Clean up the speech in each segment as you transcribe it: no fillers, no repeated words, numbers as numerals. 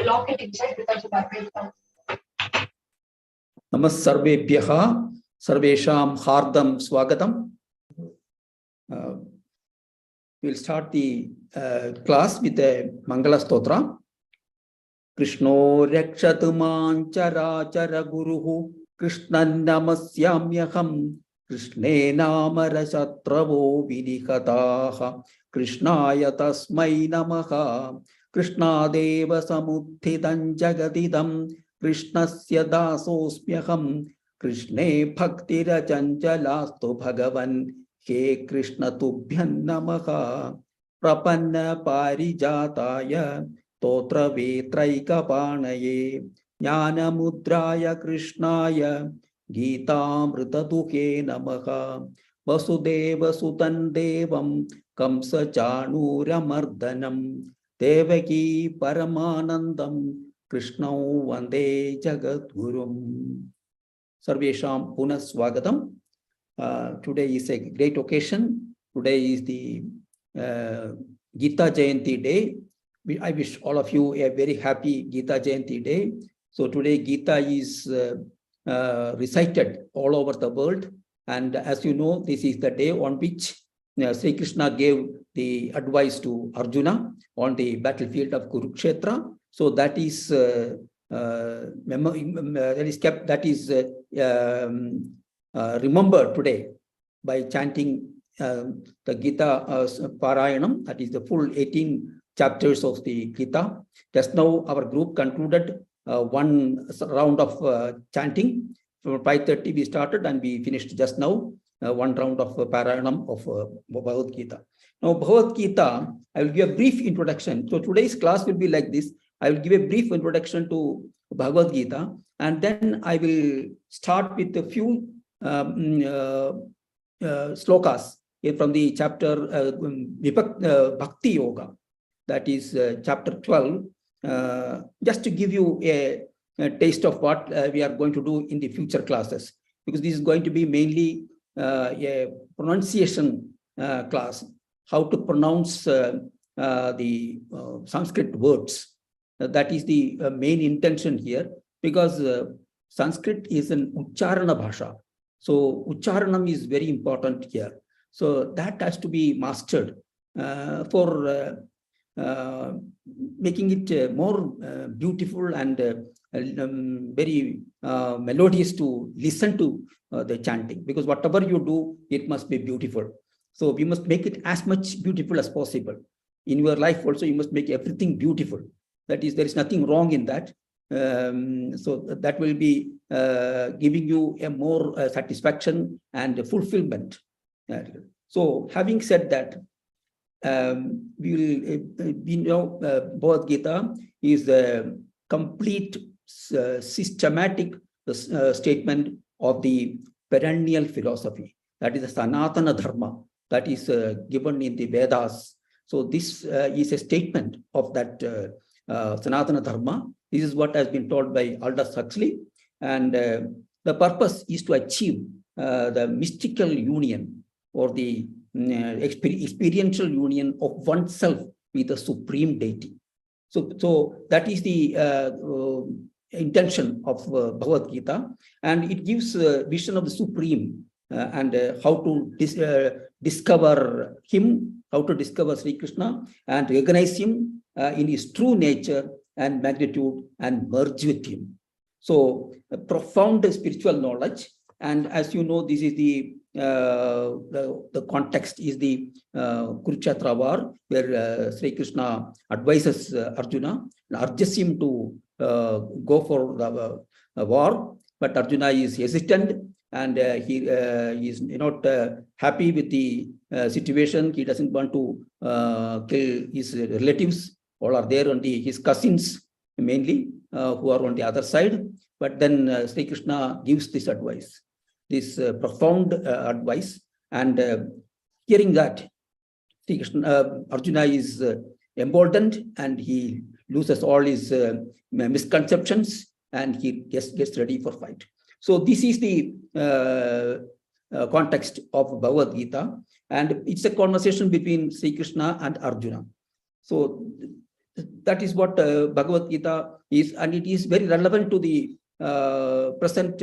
lock it inside without the battery. Namas sarvebhyaha sarvesham hardam swagatam. We'll start the class with a Mangala Stotra. Krishno rakshatu manchara chara guruhu Krishnan namasyamyaham Krishne namara satravo vidikataha Krishnaya tasmai namaha Krishna deva samutthidam jagadidam Krishnasya dasosmyaham Krishne bhaktira chanchalastu bhagavan He Krishna tubhyan namaha Prapanna parijataya Totra vetraika panaye Jnana mudraya Krishnaya Gita mritaduhe namaha Vasudeva sutan devam Kamsa chanura mardanam Devaki paramanandam Krishna vande jagadgurum. Sarvesham punas swagatam. Today is a great occasion. Today is the Gita Jayanti day. I wish all of you a very happy Gita Jayanti day. So today Gita is recited all over the world. And as you know, this is the day on which Sri Krishna gave the advice to Arjuna on the battlefield of Kurukshetra. So that is remembered today by chanting the Gita Parayanam, that is the full 18 chapters of the Gita. Just now our group concluded one round of chanting. From 5:30 we started and we finished just now one round of Parayanam of Bhagavad Gita. Now Bhagavad Gita, I will give a brief introduction. So today's class will be like this. I will give a brief introduction to Bhagavad Gita and then I will start with a few slokas from the chapter Bhakti Yoga, that is chapter 12, just to give you a taste of what we are going to do in the future classes, because this is going to be mainly a pronunciation class, how to pronounce the Sanskrit words. That is the main intention here, because Sanskrit is an Ucharana Bhasha. So Ucharanam is very important here. So that has to be mastered for making it more beautiful and very melodious to listen to the chanting. Because whatever you do, it must be beautiful. So we must make it as much beautiful as possible. In your life also, you must make everything beautiful. That is, there is nothing wrong in that. So that will be giving you a more satisfaction and fulfillment. So having said that, we know Bhagavad Gita is a complete systematic statement of the perennial philosophy. That is the Sanatana Dharma that is given in the Vedas. So this is a statement of that Sanatana Dharma. This is what has been told by Aldous Huxley, and the purpose is to achieve the mystical union or the experiential union of oneself with the supreme deity. So that is the intention of Bhagavad Gita, and it gives a vision of the supreme and how to discover him, how to discover Sri Krishna and recognize him in his true nature and magnitude and merge with him. So a profound spiritual knowledge, and as you know, this is the context is the Kurukshetra war, where Sri Krishna advises Arjuna and urges him to go for the war, but Arjuna is hesitant and he is not happy with the situation. He doesn't want to kill his relatives. All are there on his cousins mainly, who are on the other side. But then Sri Krishna gives this advice, this profound advice, and hearing that, Sri Krishna, Arjuna is emboldened and he loses all his misconceptions and he gets ready for fight. So this is the context of Bhagavad Gita, and it's a conversation between Sri Krishna and Arjuna. So that is what Bhagavad Gita is, and it is very relevant to the present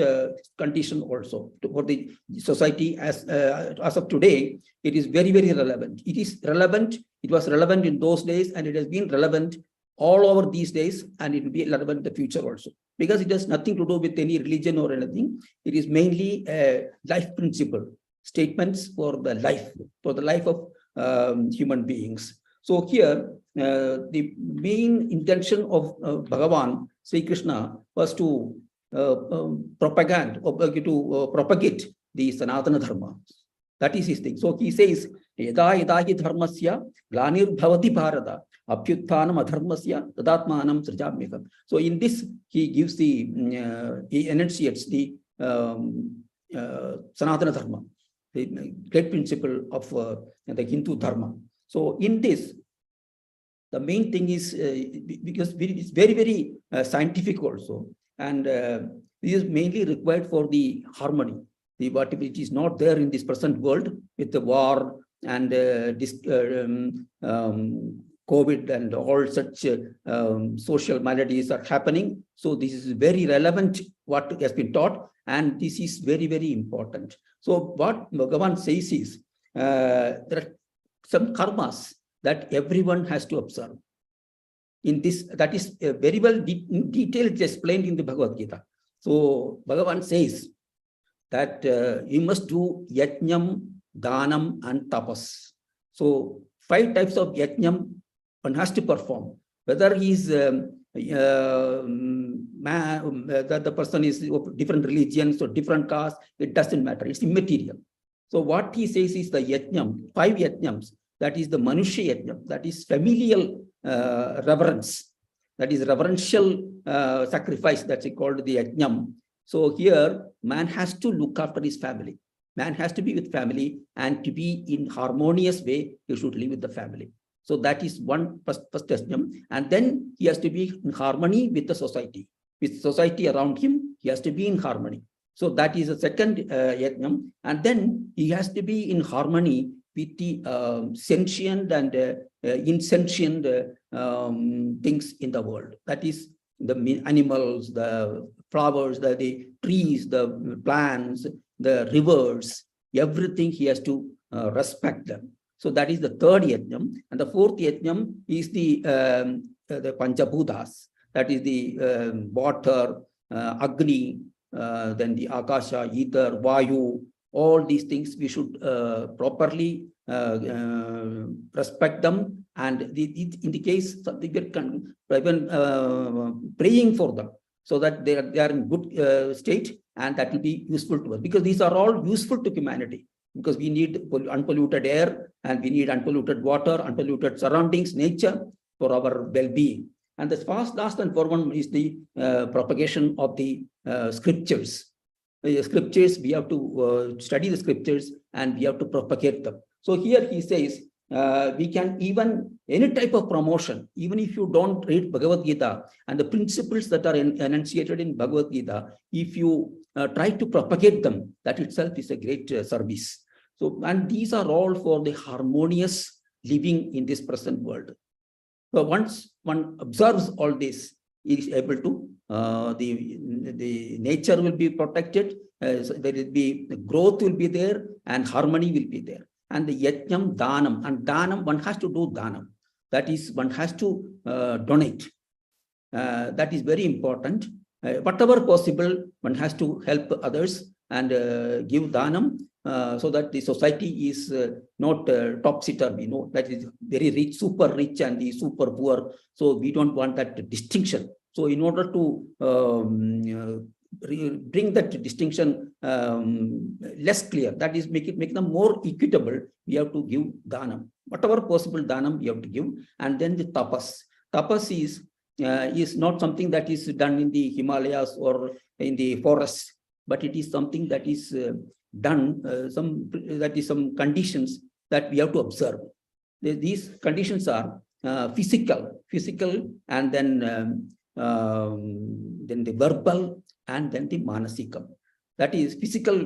condition also for the society as of today. It is very, very relevant. It is relevant. It was relevant in those days, and it has been relevant all over these days, and it will be relevant in the future also, because it has nothing to do with any religion or anything. It is mainly a life principle, statements for the life of human beings. So here, the main intention of Bhagavan Sri Krishna was to propagate the Sanatana Dharma. That is his thing. So he says, Yada yada hi dharmasya glanir bhavati bharata abhyutthanam adharmasya tadatmanam srijamyakam. So in this, he gives he enunciates the Sanatana Dharma, the great principle of the Hindu Dharma. So in this, the main thing is because it's very, very scientific also, and it is mainly required for the harmony. The what which is not there in this present world with the war and COVID and all such social maladies are happening. So this is very relevant what has been taught, and this is very, very important. So what Bhagavan says is there are some karmas that everyone has to observe. In this, that is very well in detail explained in the Bhagavad Gita. So Bhagavan says that you must do yajnam, danam, and tapas. So 5 types of yajnam one has to perform. Whether he is the person is of different religions or different castes, it doesn't matter. It's immaterial. So what he says is the yajnam, 5 yajnams. That is the Manushya Yajnam, that is familial reverence, that is reverential sacrifice, that's called the Yajnam. So here, man has to look after his family. Man has to be with family, and to be in harmonious way, he should live with the family. So that is one first Yajnam. And then he has to be in harmony with the society. With society around him, he has to be in harmony. So that is the second Yajnam. And then he has to be in harmony with the sentient and insentient things in the world. That is the animals, the flowers, the trees, the plants, the rivers, everything he has to respect them. So that is the third yajnam. And the fourth yajnam is the Panchabhutas. That is the water, Agni, then the Akasha, ether, Vayu. All these things we should properly respect them, and in the case something even praying for them, so that they are in good state, and that will be useful to us, because these are all useful to humanity, because we need unpolluted air, and we need unpolluted water, unpolluted surroundings, nature, for our well-being. And the last and fourth one is the propagation of the scriptures. Scriptures, we have to study the scriptures, and we have to propagate them. So here he says, we can even, any type of promotion, even if you don't read Bhagavad Gita, and the principles that are enunciated in Bhagavad Gita, if you try to propagate them, that itself is a great service. So, and these are all for the harmonious living in this present world. So once one observes all this, he is able to, the nature will be protected, there will be, the growth will be there, and harmony will be there. And the yajnam, danam, and danam, one has to do danam. That is, one has to donate. That is very important. Whatever possible, one has to help others and give danam, so that the society is not topsy-turvy, that is very rich, super rich, and the super poor. So we don't want that distinction. So in order to bring that distinction less clear, that is make them more equitable, we have to give danam. Whatever possible danam we have to give. And then the tapas. Tapas is not something that is done in the Himalayas or in the forests, but it is something that is done, some conditions that we have to observe. These conditions are physical, and then the verbal, and then the manasikam. That is physical,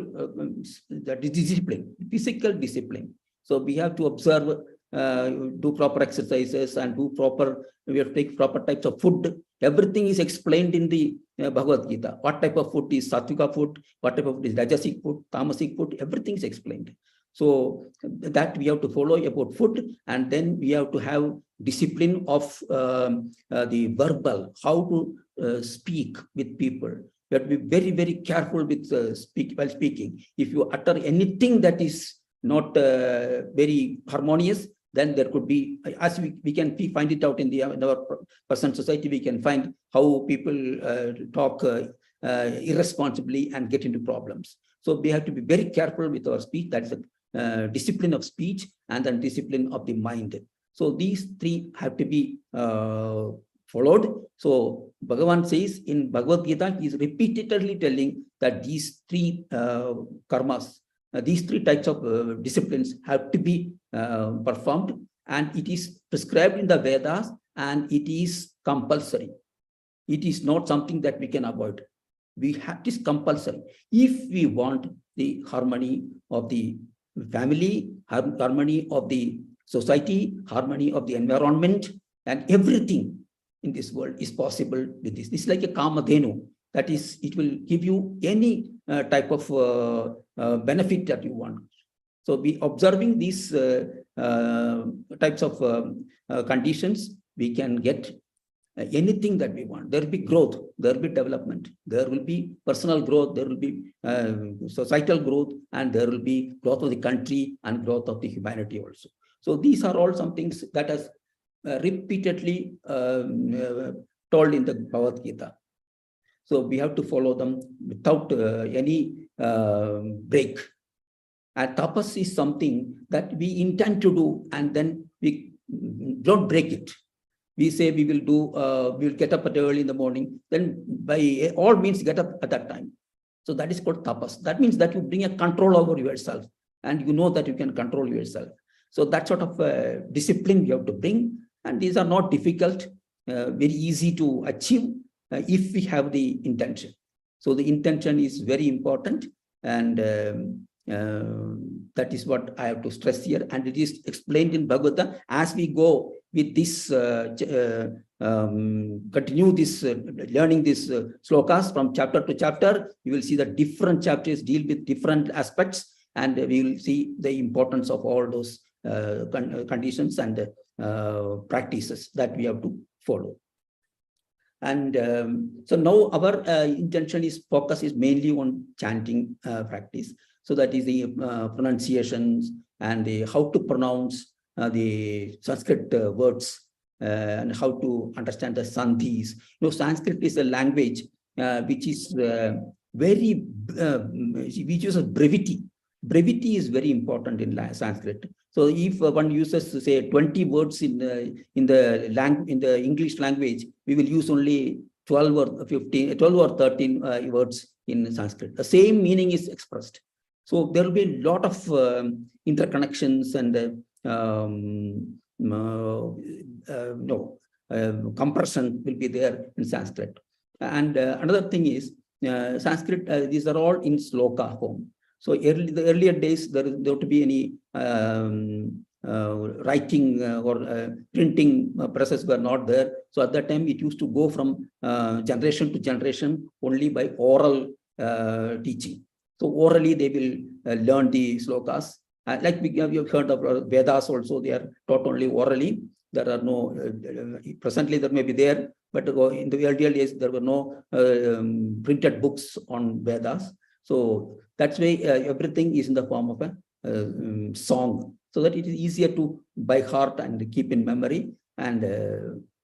that is discipline, physical discipline. So we have to observe do proper exercises and we have to take proper types of food. Everything is explained in the Bhagavad Gita. What type of food is sattvika food, what type of food is rajasic food, tamasic food, everything is explained. So that we have to follow about food, and then we have to have discipline of the verbal, how to speak with people. You have to be very, very careful with while speaking. If you utter anything that is not very harmonious, then there could be, as we can find it out in our present society, we can find how people talk irresponsibly and get into problems. So we have to be very careful with our speech. That's a discipline of speech and then discipline of the mind. So these three have to be followed. So Bhagavan says in Bhagavad Gita, he is repeatedly telling that these three karmas, these three types of disciplines have to be performed, and it is prescribed in the Vedas, and it is compulsory. It is not something that we can avoid. We have this compulsory. If we want the harmony of the family, harmony of the society, harmony of the environment, and everything in this world is possible with this. This is like a kamadhenu. That is, it will give you any type of benefit that you want. So be observing these types of conditions, we can get anything that we want. There will be growth, there will be development, there will be personal growth, there will be societal growth, and there will be growth of the country and growth of the humanity also. So these are all some things that is repeatedly told in the Bhagavad Gita. So we have to follow them without any break. And tapas is something that we intend to do, and then we don't break it. We say we will do, we will get up early in the morning, then by all means get up at that time. So that is called tapas. That means that you bring a control over yourself, and you know that you can control yourself. So that sort of discipline you have to bring, and these are not difficult, very easy to achieve if we have the intention. So the intention is very important, and that is what I have to stress here, and it is explained in Bhagavad Gita. As we go with this, continue this learning this slokas from chapter to chapter, you will see that different chapters deal with different aspects, and we will see the importance of all those conditions and practices that we have to follow. And so now our intention is focus is mainly on chanting practice. So that is the pronunciations and the how to pronounce the Sanskrit words and how to understand the sandhis. You know, Sanskrit is a language which is very, we use a brevity. Brevity is very important in Sanskrit. So if one uses, say, 20 words in the English language, we will use only 12 or 15, 12 or 13 words in Sanskrit. The same meaning is expressed. So there will be a lot of interconnections and compression will be there in Sanskrit. And another thing is Sanskrit, these are all in sloka form. So the earlier days, there would be any writing or printing presses were not there. So at that time, it used to go from generation to generation only by oral teaching. So orally, they will learn the slokas. Like we have heard of Vedas also, they are taught only orally. There are no, presently there may be there, but in the earlier days, there were no printed books on Vedas. So that's why everything is in the form of a song, so that it is easier to by heart and keep in memory and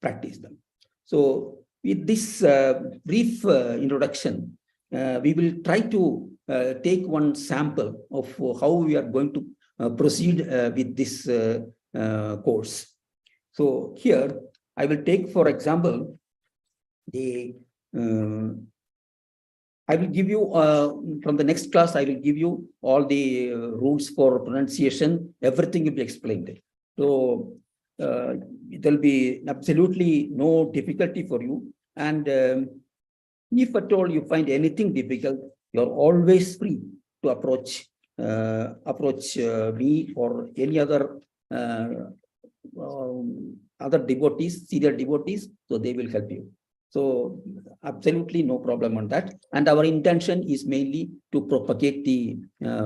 practice them. So with this brief introduction, we will try to take one sample of how we are going to proceed with this course. So here I will take, for example, the I will give you, from the next class, I will give you all the rules for pronunciation. Everything will be explained. So there will be absolutely no difficulty for you. And if at all you find anything difficult, you're always free to approach me or any other other devotees, serial devotees, so they will help you. So absolutely no problem on that. And our intention is mainly to propagate the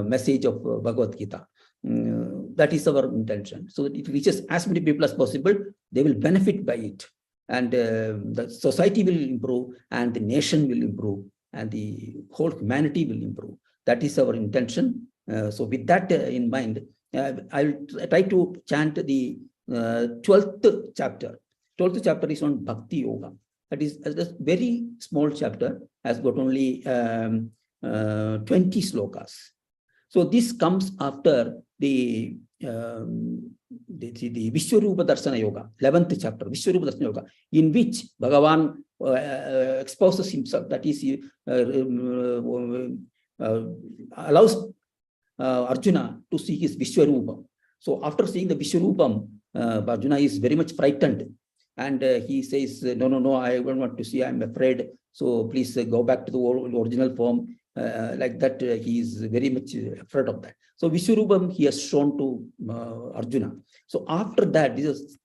message of Bhagavad Gita. That is our intention. So that it reaches as many people as possible, they will benefit by it. And the society will improve, and the nation will improve, and the whole humanity will improve. That is our intention. So with that in mind, I'll try to chant the 12th chapter. 12th chapter is on Bhakti Yoga. That is a very small chapter, has got only 20 slokas. So this comes after the Vishwarupa Darshana Yoga, 11th chapter, Vishwarupa Darshana Yoga, in which Bhagavan exposes himself, that is, allows Arjuna to see his Vishwarupam. So after seeing the Vishwarupam, Arjuna is very much frightened. And he says, no, I don't want to see, I'm afraid. So please go back to the original form. Like that, he is very much afraid of that. So Vishwarupam he has shown to Arjuna. So after that, this is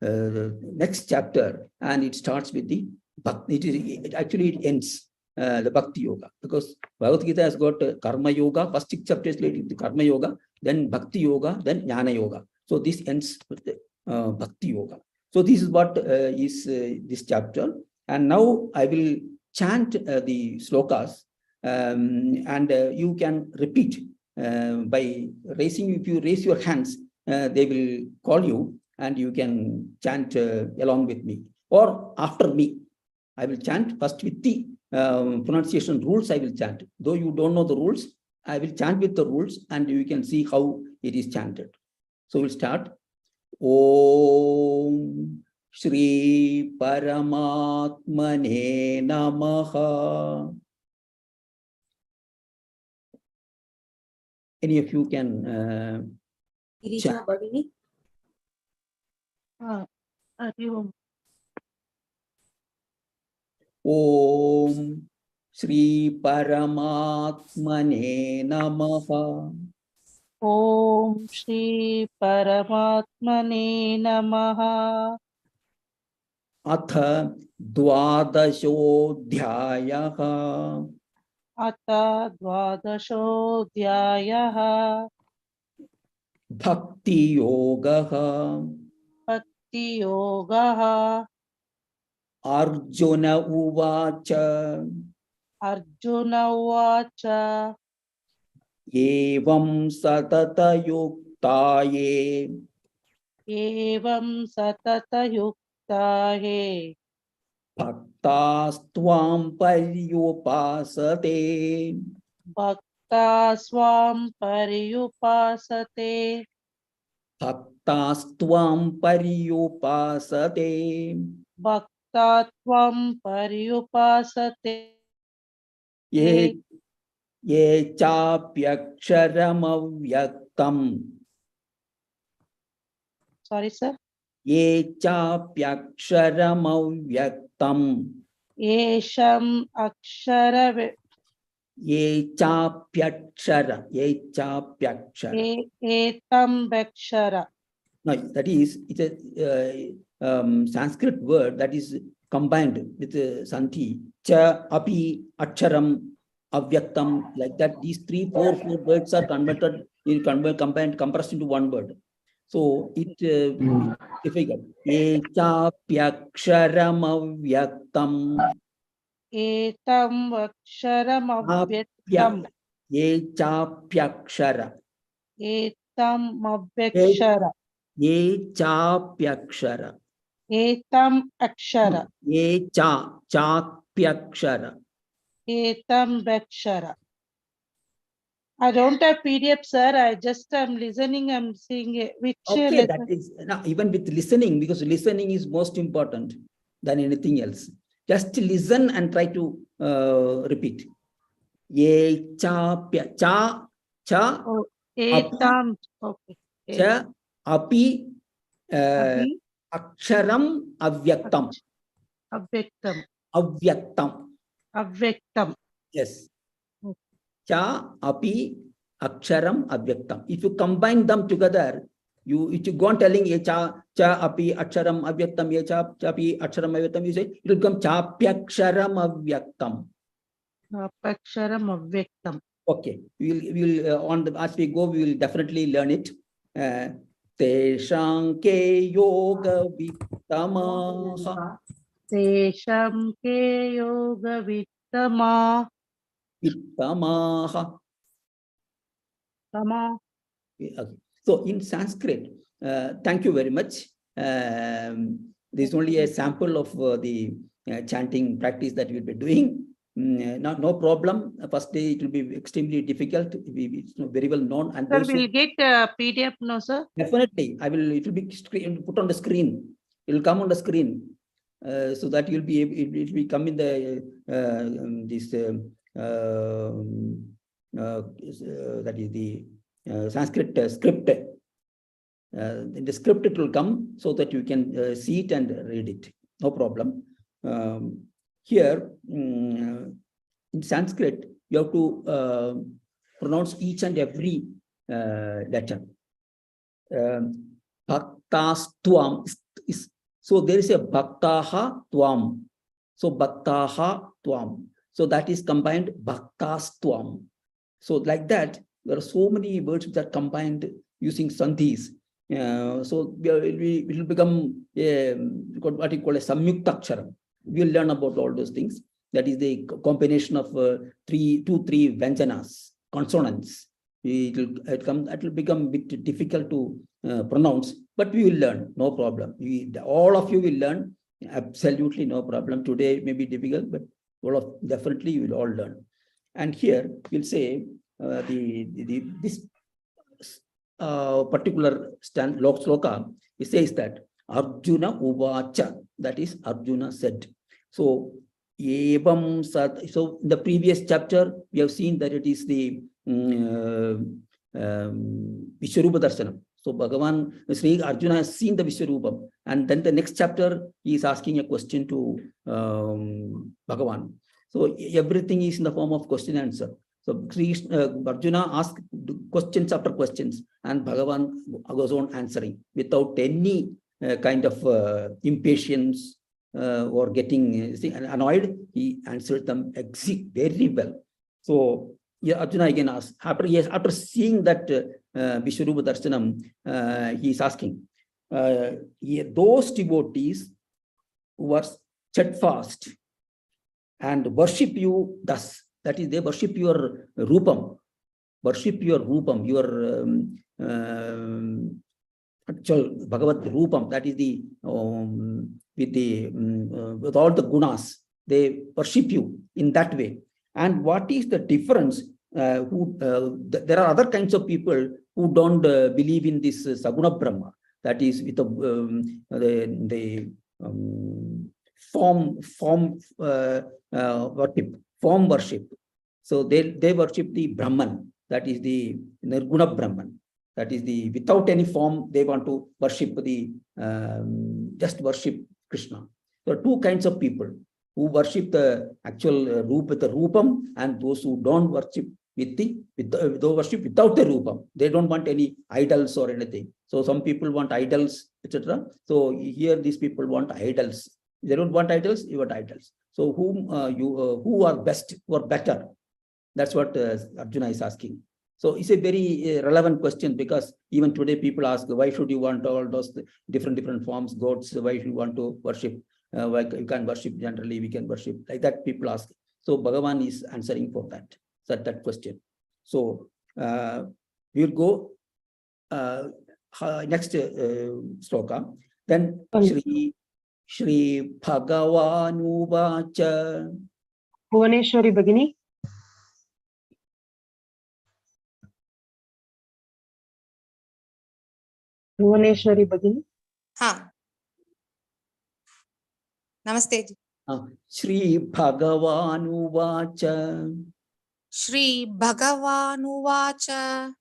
next chapter, and it starts with the Bhakti. It ends the Bhakti Yoga, because Bhagavad Gita has got Karma Yoga. First 6 chapters related to Karma Yoga, then Bhakti Yoga, then Jnana Yoga. So this ends with the Bhakti Yoga. So this is what is this chapter. And now I will chant the slokas, and you can repeat by raising. If you raise your hands, they will call you, and you can chant along with me or after me. I will chant first with the pronunciation rules. I will chant. Though you don't know the rules, I will chant with the rules, and you can see how it is chanted. So we'll start. Om Shri Paramatmane Namaha. Any of you can chant. Om Shri Paramatmane Namaha. Om Shri Paramatmane Namaha. Atha Dvadashodhyayaha. Ata Dvadashodhyayaha. Bhakti Yogaha. Bhakti Yogaha. Arjuna Uvacha. Arjuna Uvacha. Evam Satata Yuktaye. Evam Satata Yuktaye. Bhaktastvam Paryupasate. Bhakta Swam Paryupasate. Bhaktastvam Paryupasate. Bhakta Swam Paryupasate. Ye chapyaksharam avyaktam. Sorry, sir. Ye chapyaksharam avyaktam. Yesham Akshara. Ye chapyakshara. Ye chapyakshara. Etam Vakshara. No, that is, it's a Sanskrit word that is combined with Santi. Cha, api, aksharam, avyaktam, like that. These 4 words are converted, combined, compressed into one word. So it difficult. Ye chapyaksharam avyaktam. Etam Vaksharam Avyaktam. Ye chapyakshara. Etam Avyakshara. Ye chapyakshara. Etam Akshara. Ye chapyakshara. Etam Vakshara. I don't have PDF, sir. I just am listening. I'm seeing it. Which Okay, that lesson? is now even with listening, because listening is most important than anything else. Just listen and try to repeat. Ye chapya cha Oh, etam. Okay. cha api Api aksharam avyaktam. Avyaktam. Avyaktam. Avyaktam. Yes. Cha api aksharam avyaktam. If you combine them together, You go on telling cha api aksharam avyaktam, cha api aksharam avyaktam, you say it will become chapyaksharam avyaktam. Apaksharam avyaktam. Okay, we will on the as we go, we will definitely learn it. Teshanke yoga vittamaha. Tesham ke yoga vittama. Vittamaha. Tama. Okay. So in Sanskrit, thank you very much. This is only a sample of the chanting practice that we'll be doing. No problem. First day it will be extremely difficult. It's very well known. And Sir, we'll get PDF no, sir? Definitely, I will. It will be put on the screen. It will come on the screen, so that you'll be able. It will come in the that is the Sanskrit script. In the script, it will come so that you can see it and read it. No problem. Here, in Sanskrit, you have to pronounce each and every letter. Bhaktastvam is so there is a bhaktaha tvam. So bhaktaha tvam. So that is combined bhaktastvam. So like that, there are so many words which are combined using sandhis. So it will become what you call a samyuktaksharam. We will learn about all those things. That is the combination of two, three vyanjanas, consonants. It will become a bit difficult to pronounce, but we will learn, no problem. All of you will learn, absolutely no problem. Today it may be difficult, but definitely you will all learn. And here we'll say this particular sloka, it says that Arjuna uvacha, that is Arjuna said. So evam sat. So in the previous chapter we have seen that it is the Vishwarupa Darshanam. So Bhagavan, Sri Arjuna has seen the Vishwarupam, and then the next chapter he is asking a question to Bhagavan. So everything is in the form of question answer. So Arjuna asks questions after questions, and Bhagavan goes on answering without any kind of impatience or getting annoyed. He answered them very well. So Arjuna again asks, after seeing that Vishwarupa Darshanam, he is asking, those devotees who are steadfast and worship you thus, that is, they worship your rupam, your actual Bhagavad Rupam, that is the with all the gunas, they worship you in that way. And what is the difference? There are other kinds of people who don't believe in this Saguna Brahma, that is with the form worship. So they worship the Brahman, that is the Nirguna Brahman, that is the without any form. They want to worship the just worship Krishna. There are two kinds of people who worship the actual the Rupam, and those who don't worship those worship without the Rupam. They don't want any idols or anything. So some people want idols, etc. So here these people want idols. They don't want idols, you want idols. So who are best, who are better? That's what Arjuna is asking. So it's a very relevant question, because even today people ask, why should you want all those different forms, gods? Why should you want to worship? Why you can worship generally, we can worship like that, people ask. So Bhagavan is answering for that question. So we'll go next sloka. Then Shri Bhagavanu Vacha. Bhuvaneshwari Bhagini. Bhuvaneshwari Bhagini. हाँ नमस्ते जी. Shri Bhagavanu Vacha. Shri Bhagavanuvacha.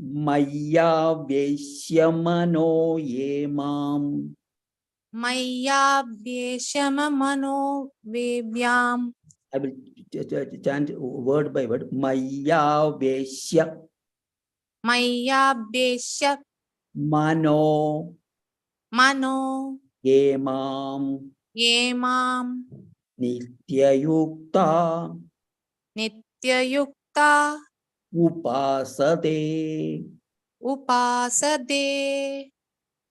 Maya Veshyamano Yemam. Maya Vyeshamamano Vevyam. I will chant word by word. Maya Veshya. Maya Vyesha Mano Mano Yemam Yemam Nityayukta Nityayukta Upasade Upasade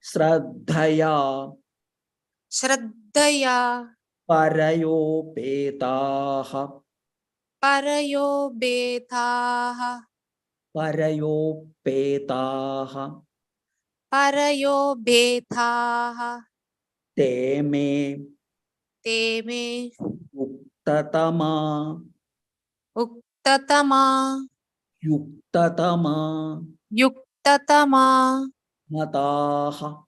Shraddhaya Shraddhaya Parayopetaha Parayobetaha Parayopetaha Parayobetaha Teme Teme Uktatama Uktatama Yuktatama Yuktatama Mataha.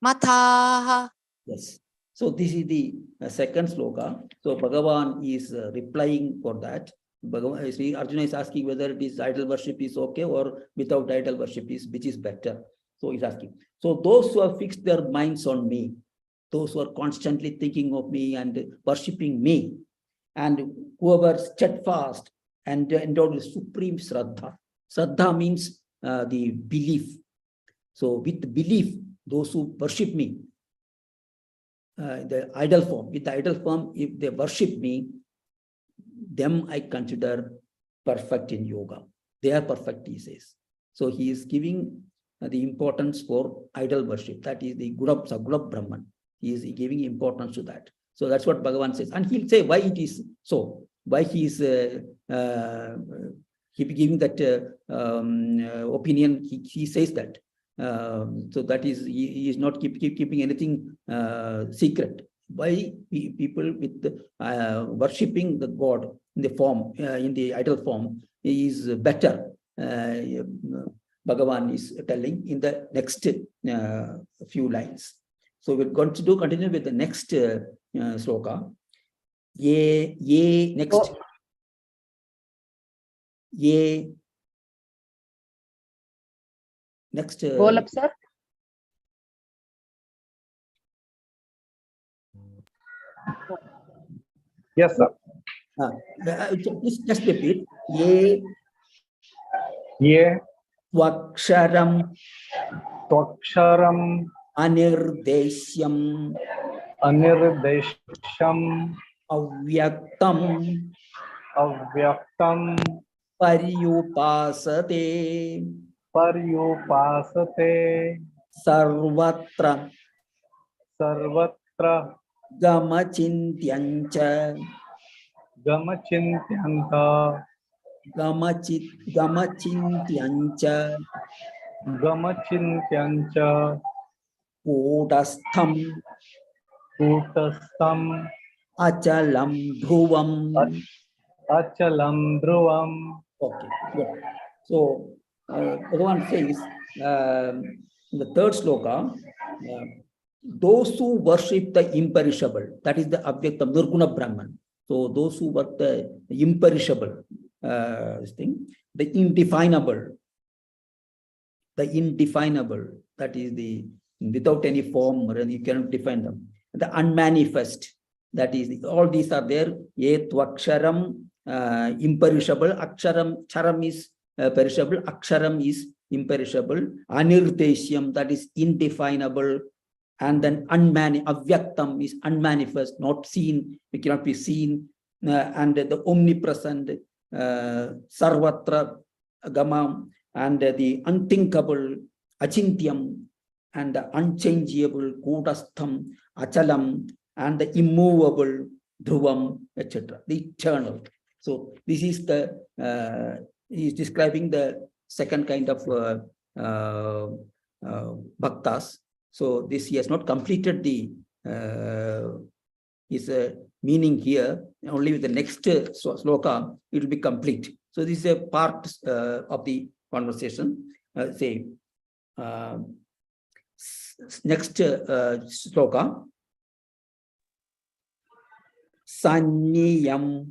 Mathaha. Yes. So this is the second sloka. So Bhagavan is replying for that. Bhagavan, Sri Arjuna is asking whether it is idol worship is okay or without idol worship is which is better. So he's asking. So those who have fixed their minds on me, those who are constantly thinking of me and worshipping me, and whoever steadfast and endowed with supreme Shraddha. Shraddha means the belief. So with belief, those who worship me, the idol form, with the idol form, if they worship me, them I consider perfect in yoga. They are perfect, he says. So he is giving the importance for idol worship. That is the Saguna Brahman. He is giving importance to that. So that's what Bhagavan says. And he'll say why it is so, why he is giving that opinion. He says that. So that is, he is not keeping anything secret. Why people with worshipping the God in the form, in the idol form, is better. Bhagavan is telling in the next few lines. So we're going to continue with the next sloka. Next. Next. Roll up, sir. Yes, sir. Just repeat. Ye Tvaksharam Anirdesyam Avyaktam Paryupasate Sarvatra Gamachintyancha Kudastham Achalam Dhruvam. Okay, good. So Bhagavan says in the third sloka, those who worship the imperishable, that is the Avyaktam Nirguna Brahman. So those who worship the imperishable thing, the indefinable, that is the without any form, you cannot define them. The unmanifest, that is all these are there. Ye Tvaksharam, imperishable. Aksharam, charam is perishable. Aksharam is imperishable. Anirdesyam, that is indefinable. And then Avyaktam is unmanifest, not seen, it cannot be seen. And the omnipresent, Sarvatra Gamam, and the unthinkable, Achintyam, and the unchangeable, Kudastham, Achalam, and the immovable, Dhruvam, etc. The eternal. So this is the, he is describing the second kind of bhaktas. So this he has not completed the his meaning here. Only with the next sloka it will be complete. So this is a part of the conversation. Next sloka. Sanniyam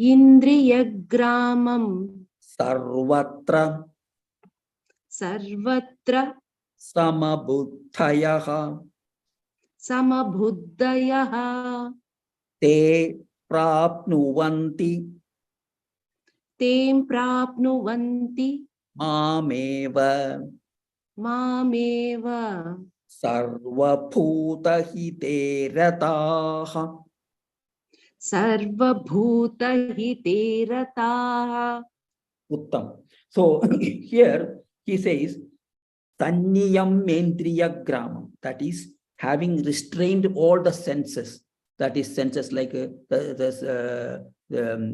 Indriyagramam Sarvatra Samabudhayaha Te Prapnuvanti Tem prapnuvanti mameva mameva sarvabhutahite rataha. sarvabhuta hite rataha. Uttam. So here he says Tanniyam Mendriya Gramam, that is having restrained all the senses, that is senses like the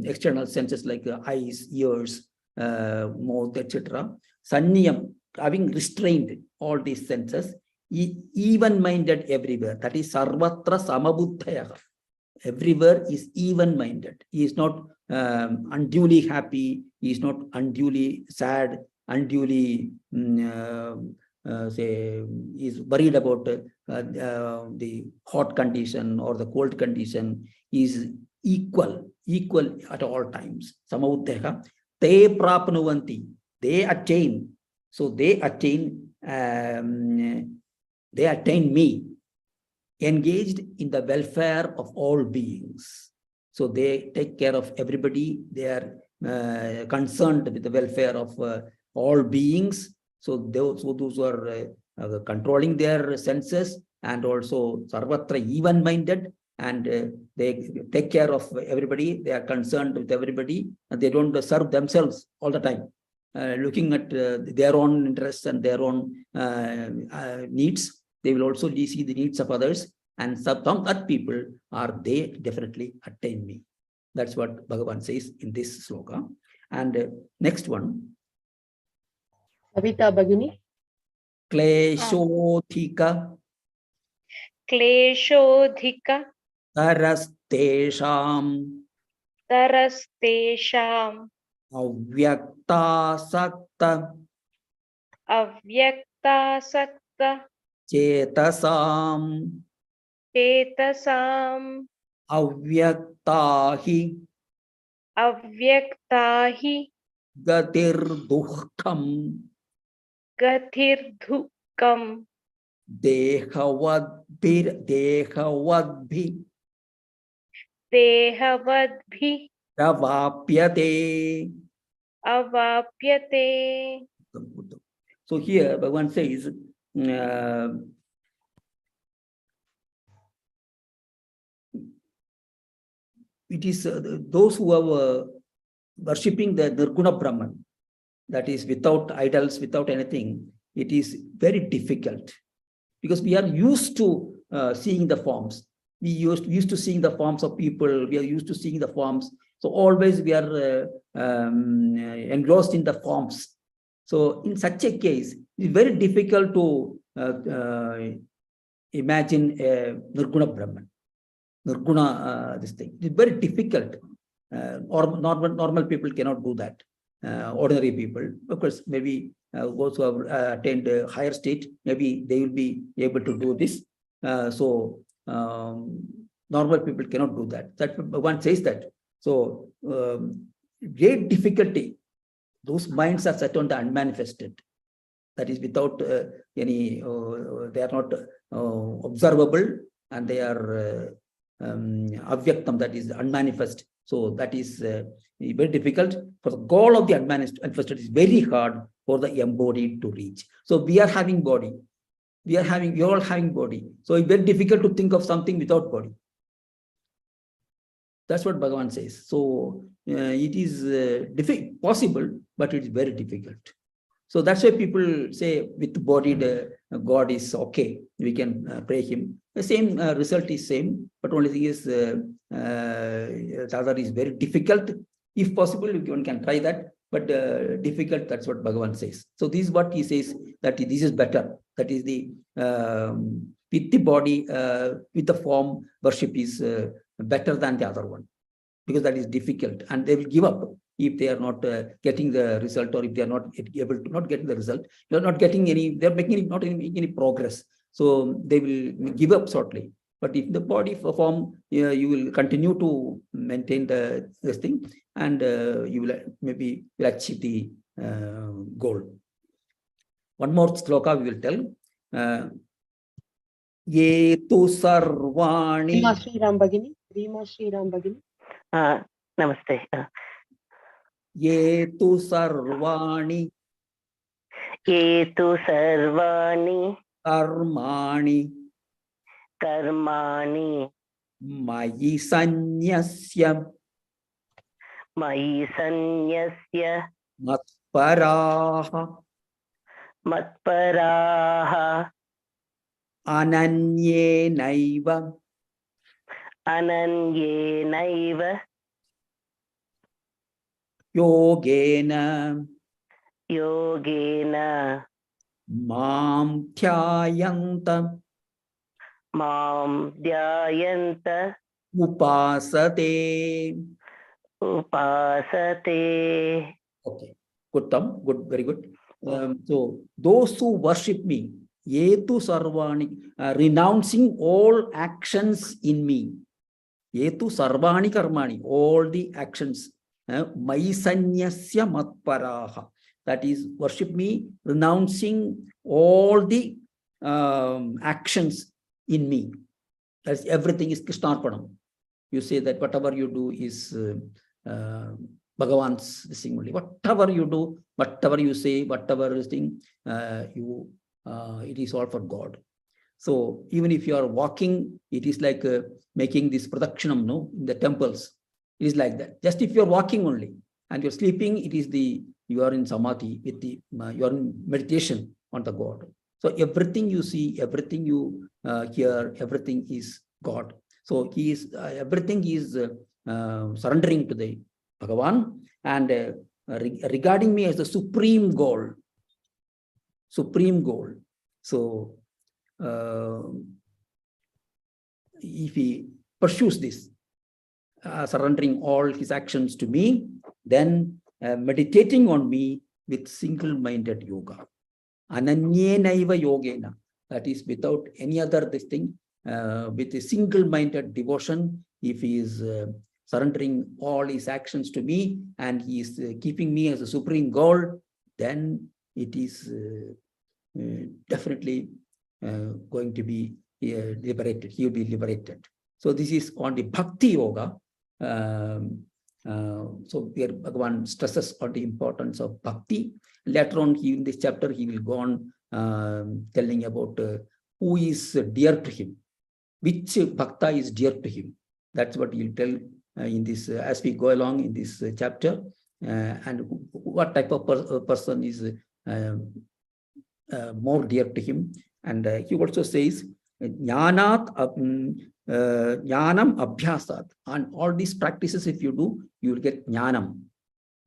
external senses like eyes, ears, mouth, etc. Sanniyam, having restrained all these senses, even-minded everywhere, that is Sarvatra Samabuddhaya. Everywhere is even-minded. He is not unduly happy, he is not unduly sad, unduly say is worried about the hot condition or the cold condition. He is equal at all times. Samauddhaya te prapnuvanti, they attain. So they attain me, engaged in the welfare of all beings. So they take care of everybody. They are concerned with the welfare of all beings. So those who are controlling their senses and also sarvatra even-minded, and they take care of everybody. They are concerned with everybody, and they don't serve themselves all the time, looking at their own interests and their own needs. They will also see the needs of others, and some that people are, they definitely attain me. That's what Bhagavan says in this sloka. And next one, Savita Bhagini. Kleshodhika Kleshodhika tarastesham tarastesham avyaktasakta avyaktasakta chetasam chetasam avyaktahi avyaktahi gatirdukham gatirdhukam dehavadbhi dehavadbhi pravapyate. avapyate. So here Bhagavan says it is those who are worshipping the Nirguna Brahman, that is without idols, without anything, it is very difficult, because we are used to seeing the forms. We used to seeing the forms of people. We are used to seeing the forms. So always we are engrossed in the forms. So in such a case, it's very difficult to imagine a Nirguna Brahman, Nirguna this thing. It's very difficult. Or normal people cannot do that. Ordinary people, of course, maybe those who have attained a higher state, maybe they will be able to do this. Normal people cannot do that. That one says that. So great difficulty. Those minds are set on the unmanifested. That is without any. They are not observable, and they are avyaktam. That is unmanifest. So that is very difficult. For the goal of the unmanifested is very hard for the embodied to reach. So we are having body. We are all having body. So it's very difficult to think of something without body. That's what Bhagavan says. So it is possible, but it is very difficult. So that's why people say with bodied God is okay. We can pray him. The same result is same, but only thing is the other is very difficult. If possible, one can try that, but difficult, that's what Bhagavan says. So this is what he says, that this is better. That is the with the body, with the form, worship is better than the other one, because that is difficult, and they will give up if they are not getting the result, or if they are not able to not getting the result. They are not getting any. They are making any progress. So they will give up shortly. But if the body form, you will continue to maintain this thing, and you will maybe achieve the goal. One more sloka we will tell. Ye tu sarvani. Rima Shri Ram Bhagini. Namaste. Ye tu sarvani ये तु सर्वाणि karmani कर्माणि mayi sanyasya मयि सन्न्यस्य matparaha मत्पराः ananyenaiva अनन्येनैव yogena योगेन mam dhyayanta मां ध्यायन्त upasate. उपासते. Okay, good Tom, good, very good. So those who worship me, yetu sarvani, renouncing all actions in me, yetu sarvani karmani, all the actions, maisanyasya matparaha, that is worship me, renouncing all the actions in me. That's everything is Krishnarpanam. You say that whatever you do is Bhagavan's this thing only. Whatever you do, whatever you say, whatever is thing, it is all for God. So even if you are walking, it is like making this pradakshanam, no, in the temples. It is like that. Just if you are walking only and you're sleeping, it is you are in samadhi with the you are in meditation on the God. So everything you see, everything you hear, everything is God. So he is everything is surrendering to the Bhagavan, and regarding me as the supreme goal. Supreme goal. So if he pursues this, surrendering all his actions to me, then meditating on me with single-minded yoga. Ananyenaiva yogena, that is without any other this thing, with a single-minded devotion, if he is surrendering all his actions to me and he is keeping me as a supreme goal, then it is definitely going to be liberated. He will be liberated. So this is on the Bhakti Yoga. So here Bhagavan stresses on the importance of Bhakti. Later on, in this chapter, he will go on telling about who is dear to him, which Bhakta is dear to him. That's what he'll tell in this as we go along in this chapter, and what type of person is more dear to him. And he also says, Jnanat Jnanam Abhyasat. And all these practices, if you do, you will get Jnanam.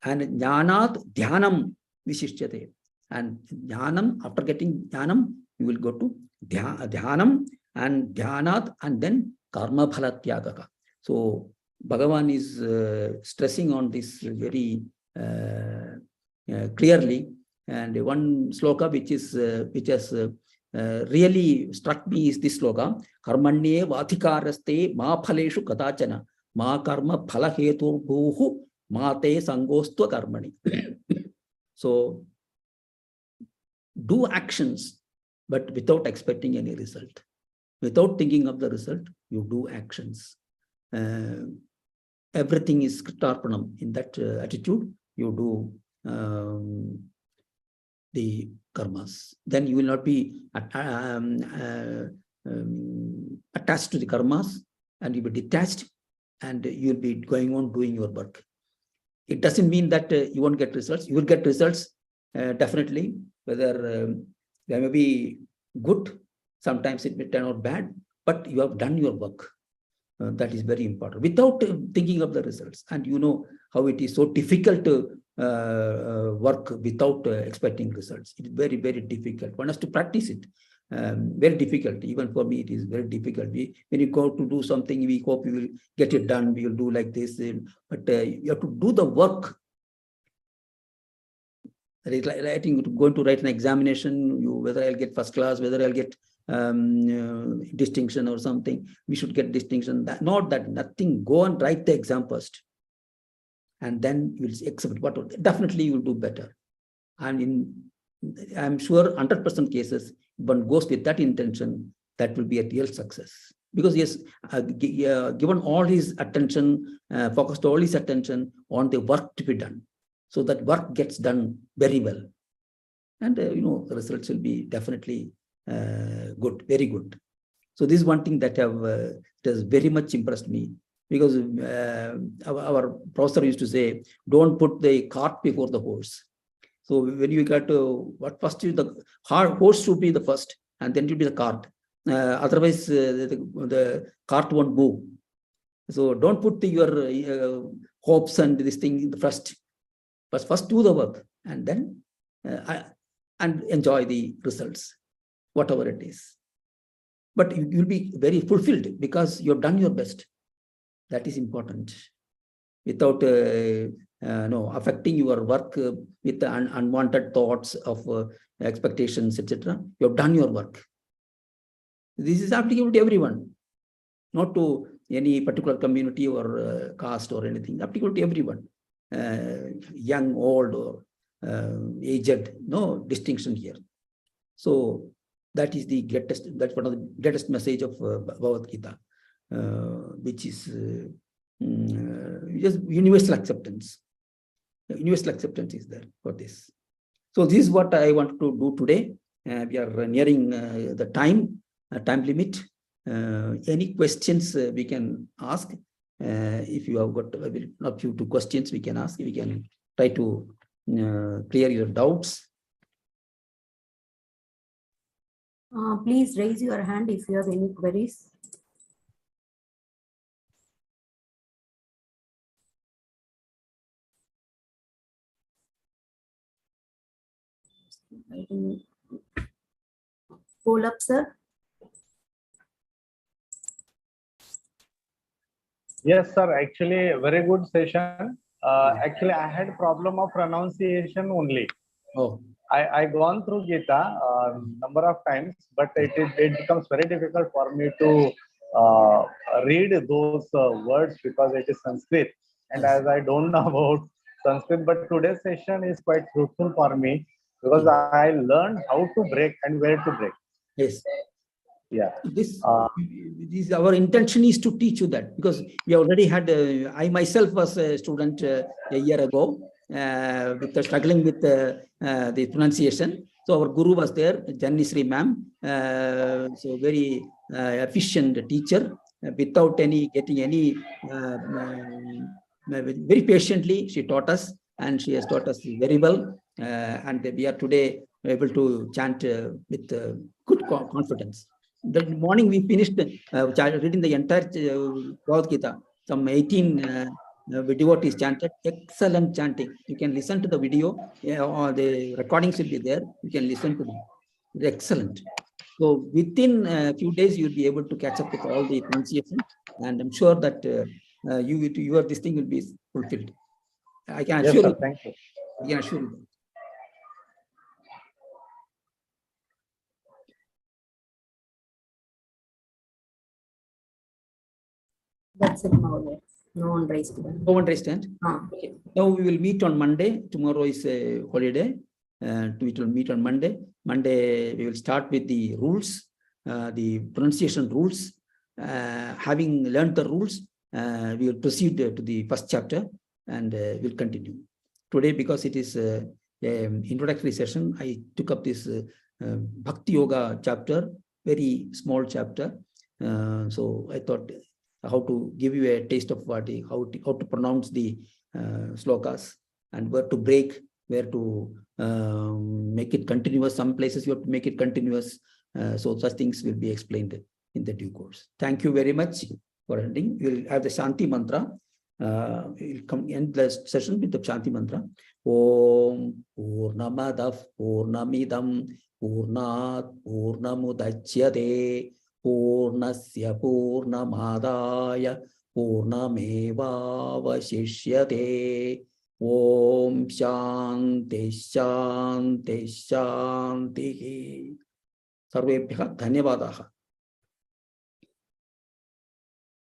And Jnanat Dhyanam Vishishyate. And Jnanam, after getting Jnanam, you will go to Dhyanam and Dhyanat and then Karma Phala Tyagaka. So Bhagavan is stressing on this very clearly. And one sloka which has really struck me is this sloka: Karmanye Vathikaraste Ma Phaleshu Kadachana Ma Karma Phala Hetu Bhuhu Mate Sangostva Karmani. So do actions, but without expecting any result. Without thinking of the result, you do actions. Everything is Kritarpanam. In that attitude, you do the karmas. Then you will not be attached to the karmas, and you will be detached, and you will be going on doing your work. It doesn't mean that you won't get results. You will get results, definitely, whether they may be good, sometimes it may turn out bad, but you have done your work. That is very important, without thinking of the results. And you know how it is so difficult to work without expecting results. It is very, very difficult. One has to practice it. Very difficult. Even for me, it is very difficult. When you go to do something, we hope you will get it done. We will do like this. But you have to do the work. Going to write an examination, whether I'll get first class, whether I'll get distinction or something, we should get distinction. Not that, nothing. Go and write the exam first, and then you will accept what. Definitely you will do better. And I'm sure 100% cases, one goes with that intention, that will be a real success. Because yes, given all his attention, focused all his attention on the work to be done. so that work gets done very well. And, the results will be definitely good, very good. So this is one thing that has very much impressed me, because our professor used to say, don't put the cart before the horse. So when you got to first is the horse should be the first, and then it will be the cart. Otherwise, the cart won't move. So don't put your hopes and this thing in the first. But first do the work, and then and enjoy the results, whatever it is. But you'll be very fulfilled because you've done your best. That is important. Without affecting your work with the unwanted thoughts of expectations, etc. You've done your work. This is applicable to everyone, not to any particular community or caste or anything. Applicable to everyone, young, old, or aged. No distinction here. So that is the greatest. That's one of the greatest message of Bhagavad Gita, which is just universal acceptance. Universal acceptance is there for this. So this is what I want to do today. We are nearing the time limit. Any questions we can ask. If you have got a few questions, we can ask. We can try to clear your doubts. Please raise your hand if you have any queries. Hold up, sir. Yes, sir. Actually, a very good session. Actually, I had problem of pronunciation only. Oh. I gone through Gita number of times, but it becomes very difficult for me to read those words because it is Sanskrit, and Yes. as I don't know about Sanskrit, but today's session is quite fruitful for me because I learned how to break and where to break. Yes. Yeah. This our intention is to teach you that, because we already had. I myself was a student a year ago, with struggling with the pronunciation. So our guru was there, Jayanti ma'am. So very efficient teacher, without getting any. Very patiently she taught us, and she has taught us very well. And we are today able to chant with good confidence. The morning we finished reading the entire Bhagavad Gita. Some 18 devotees chanted. Excellent chanting. You can listen to the video, or the recordings will be there. You can listen to them. It's excellent. So within a few days, you'll be able to catch up with all the pronunciation, and I'm sure that your this thing will be fulfilled. I can assure you. Thank you. I can assure you. That's it, Maulana. No one raised hand. No one raised hand. Okay. Now we will meet on Monday. Tomorrow is a holiday. We will meet on Monday. Monday we will start with the rules, the pronunciation rules. Having learned the rules, we will proceed to the first chapter, and we'll continue. Today, because it is an introductory session, I took up this Bhakti Yoga chapter, very small chapter. So I thought how to give you a taste of what, how to pronounce the slokas, and where to break, where to make it continuous. Some places you have to make it continuous. So such things will be explained in the due course. Thank you very much for attending. We'll have the Shanti mantra. We'll come end the session with the Shanti mantra. Om Purnamadav Purnamidam Purnat Purnamudachyate Purnasya Purnamadaya Purnamevavashishyate. Om Shanti Shanti Shanti. Sarvebhyah Dhanyavadaha.